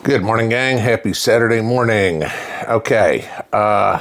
Good morning, gang. Happy Saturday morning. Okay, how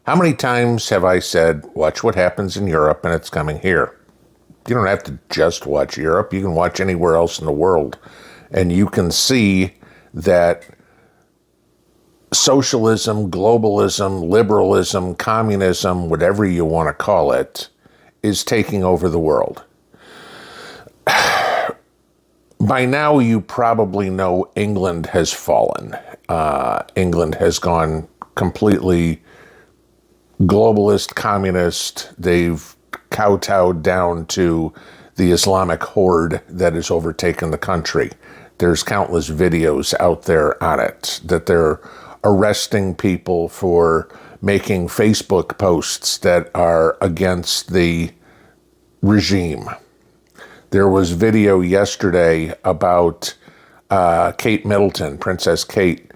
many times have I said, watch what happens in Europe and it's coming here? You don't have to just watch Europe. You can watch anywhere else in the world. And you can see that socialism, globalism, liberalism, communism, whatever you want to call it, is taking over the world. By now, you probably know England has fallen. England has gone completely globalist, communist. They've kowtowed down to the Islamic horde that has overtaken the country. There's countless videos out there on it, that they're arresting people for making Facebook posts that are against the regime. There was video yesterday about Kate Middleton, Princess Kate,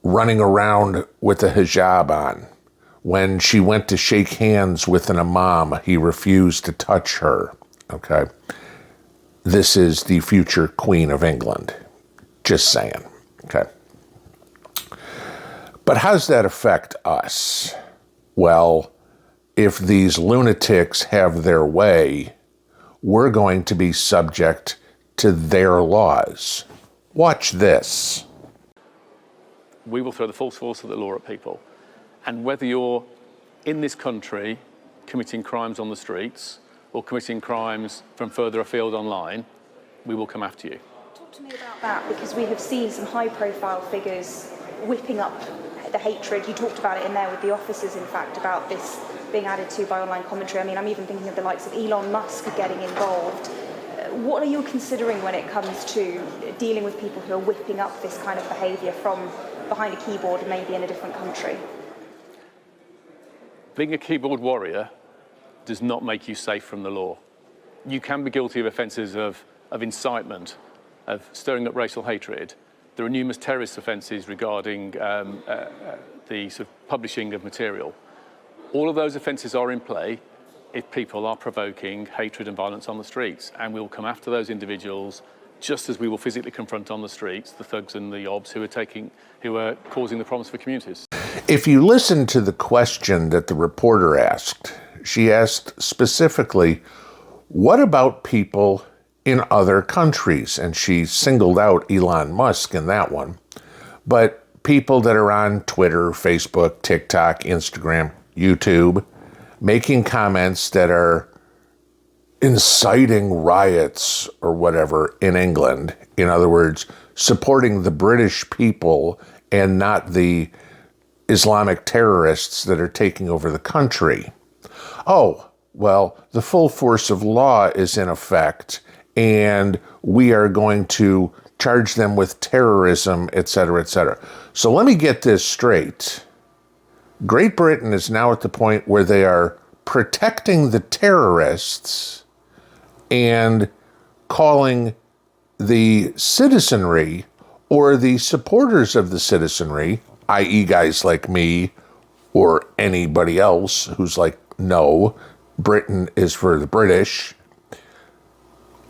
running around with a hijab on. When she went to shake hands with an imam, he refused to touch her. Okay. This is the future Queen of England. Just saying. Okay. But how does that affect us? Well, if these lunatics have their way, we're going to be subject to their laws. Watch this. We will throw the full force of the law at people. And whether you're in this country committing crimes on the streets or committing crimes from further afield online, we will come after you. Talk to me about that, because we have seen some high-profile figures whipping up the hatred. You talked about it in there with the officers, in fact, about this being added to by online commentary. I mean, I'm even thinking of the likes of Elon Musk getting involved. What are you considering when it comes to dealing with people who are whipping up this kind of behaviour from behind a keyboard, maybe in a different country? Being a keyboard warrior does not make you safe from the law. You can be guilty of offences of incitement, of stirring up racial hatred. There are numerous terrorist offences regarding the sort of publishing of material. All of those offences are in play if people are provoking hatred and violence on the streets, and we'll come after those individuals just as we will physically confront on the streets the thugs and the obs who are causing the problems for communities. If you listen to the question that the reporter asked, she asked specifically, what about people in other countries? And she singled out Elon Musk in that one. But people that are on Twitter, Facebook, TikTok, Instagram, YouTube, making comments that are inciting riots or whatever in England. In other words, supporting the British people and not the Islamic terrorists that are taking over the country. Oh, well, the full force of law is in effect, and we are going to charge them with terrorism, et cetera, et cetera. So let me get this straight. Great Britain is now at the point where they are protecting the terrorists and calling the citizenry or the supporters of the citizenry, i.e. guys like me or anybody else who's like, no, Britain is for the British.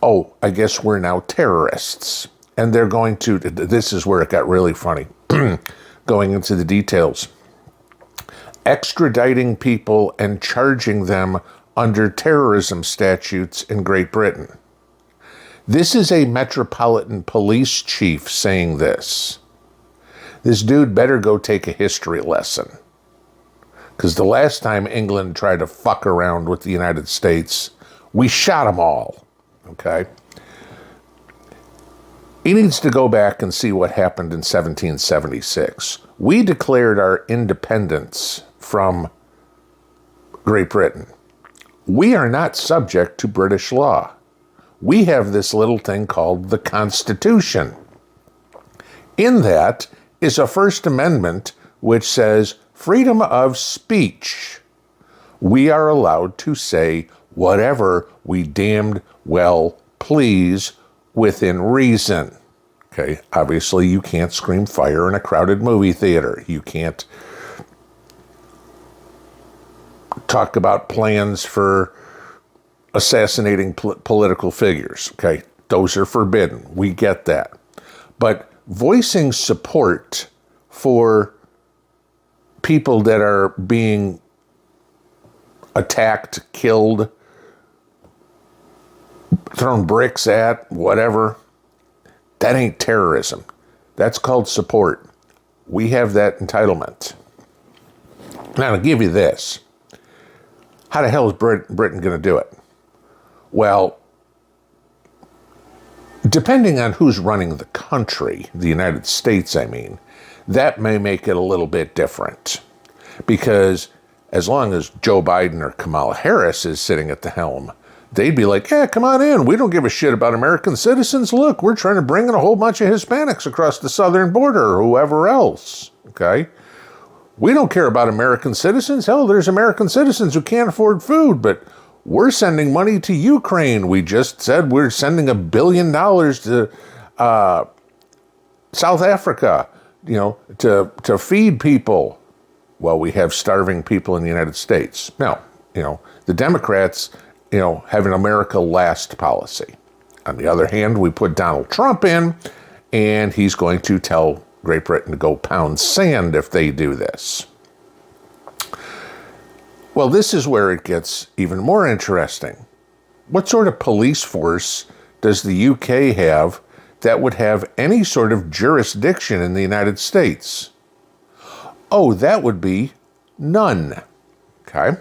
Oh, I guess we're now terrorists. And they're going to, this is where it got really funny, going into the details. Extraditing people and charging them under terrorism statutes in Great Britain. This is a Metropolitan Police chief saying this. This dude better go take a history lesson. Because the last time England tried to fuck around with the United States, we shot them all. Okay? He needs to go back and see what happened in 1776. We declared our independence from Great Britain. We are not subject to British law. We have this little thing called the Constitution. In that is a First Amendment which says freedom of speech. We are allowed to say whatever we damned well please within reason. Okay, obviously you can't scream fire in a crowded movie theater. You can't talk about plans for assassinating political figures. Okay, those are forbidden. We get that. But voicing support for people that are being attacked, killed, thrown bricks at, whatever, that ain't terrorism. That's called support. We have that entitlement. Now, to give you this, how the hell is Britain going to do it? Well, depending on who's running the country, the United States, I mean, that may make it a little bit different. Because as long as Joe Biden or Kamala Harris is sitting at the helm, they'd be like, yeah, come on in. We don't give a shit about American citizens. Look, we're trying to bring in a whole bunch of Hispanics across the southern border or whoever else, okay? We don't care about American citizens. Hell, there's American citizens who can't afford food, but we're sending money to Ukraine. We just said we're sending $1 billion to South Africa, to feed people. Well, we have starving people in the United States. Now, the Democrats, have an America last policy. On the other hand, we put Donald Trump in, and he's going to tell Great Britain to go pound sand if they do this. Well, this is where it gets even more interesting. What sort of police force does the UK have that would have any sort of jurisdiction in the United States? Oh, that would be none. Okay?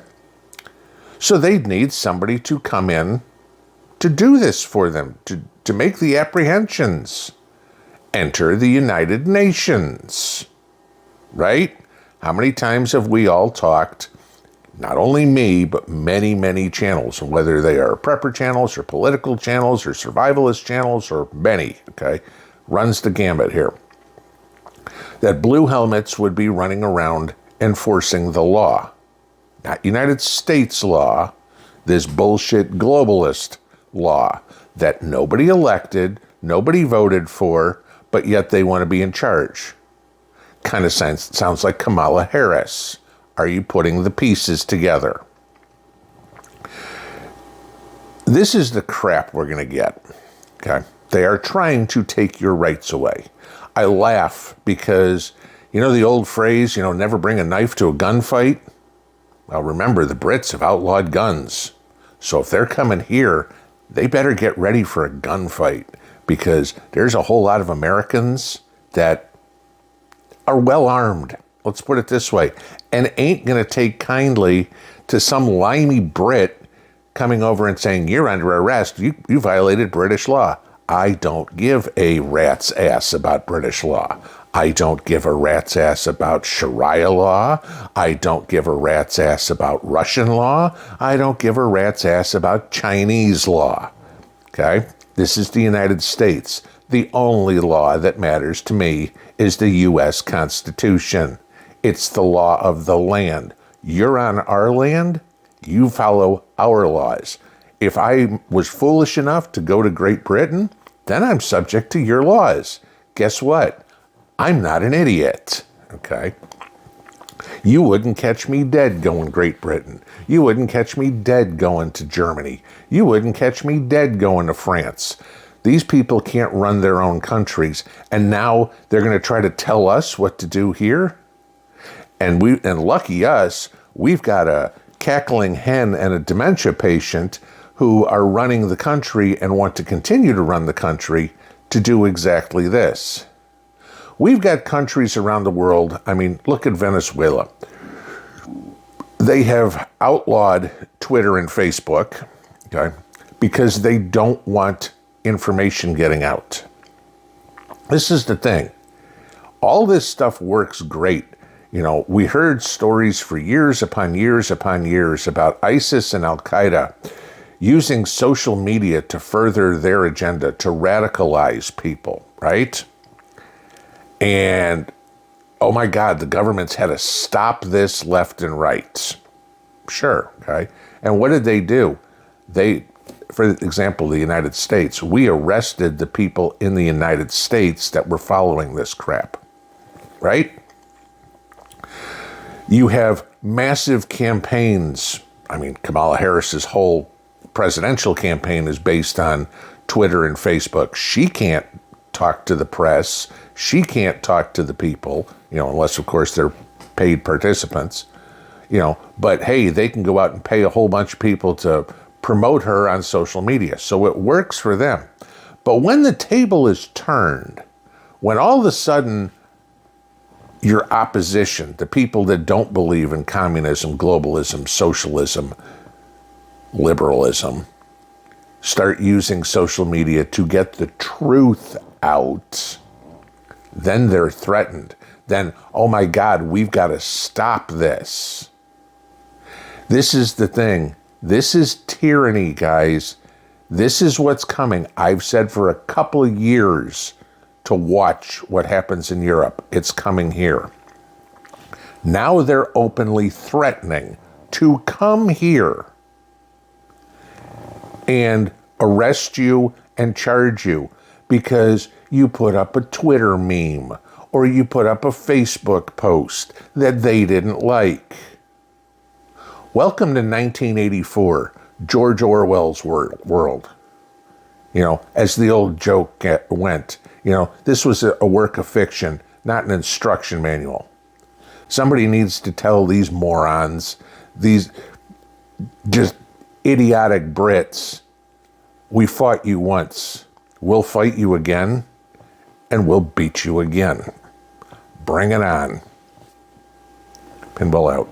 So they'd need somebody to come in to do this for them, to make the apprehensions. Enter the United Nations. Right? How many times have we all talked, not only me, but many, many channels, whether they are prepper channels or political channels or survivalist channels or many, okay? Runs the gambit here. That blue helmets would be running around enforcing the law. Not United States law, this bullshit globalist law that nobody elected, nobody voted for, but yet they want to be in charge. Kind of sounds like Kamala Harris. Are you putting the pieces together? This is the crap we're going to get. Okay? They are trying to take your rights away. I laugh because, the old phrase, never bring a knife to a gunfight? Well, remember, the Brits have outlawed guns. So if they're coming here, they better get ready for a gunfight because there's a whole lot of Americans that are well armed. Let's put it this way, and ain't going to take kindly to some limey Brit coming over and saying, you're under arrest, you violated British law. I don't give a rat's ass about British law. I don't give a rat's ass about Sharia law. I don't give a rat's ass about Russian law. I don't give a rat's ass about Chinese law. Okay? This is the United States. The only law that matters to me is the U.S. Constitution. It's the law of the land. You're on our land, you follow our laws. If I was foolish enough to go to Great Britain, then I'm subject to your laws. Guess what? I'm not an idiot, okay? You wouldn't catch me dead going Great Britain. You wouldn't catch me dead going to Germany. You wouldn't catch me dead going to France. These people can't run their own countries, and now they're going to try to tell us what to do here? And lucky us, we've got a cackling hen and a dementia patient who are running the country and want to continue to run the country to do exactly this. We've got countries around the world. I mean, look at Venezuela. They have outlawed Twitter and Facebook, okay, because they don't want information getting out. This is the thing. All this stuff works great. We heard stories for years upon years upon years about ISIS and Al-Qaeda using social media to further their agenda, to radicalize people, right? And, oh my God, the government's had to stop this left and right. Sure, okay? And what did they do? For example, the United States, we arrested the people in the United States that were following this crap, right? You have massive campaigns. I mean, Kamala Harris's whole presidential campaign is based on Twitter and Facebook. She can't talk to the press. She can't talk to the people, unless, of course, they're paid participants, But, hey, they can go out and pay a whole bunch of people to promote her on social media. So it works for them. But when the table is turned, when all of a sudden your opposition, the people that don't believe in communism, globalism, socialism, liberalism, start using social media to get the truth out, then they're threatened. Then, oh my God, we've got to stop this. This is the thing. This is tyranny, guys. This is what's coming. I've said for a couple of years to watch what happens in Europe. It's coming here. Now they're openly threatening to come here and arrest you and charge you because you put up a Twitter meme or you put up a Facebook post that they didn't like. Welcome to 1984, George Orwell's world. As the old joke went, this was a work of fiction, not an instruction manual. Somebody needs to tell these morons, these just idiotic Brits, we fought you once, we'll fight you again, and we'll beat you again. Bring it on. Pinball out.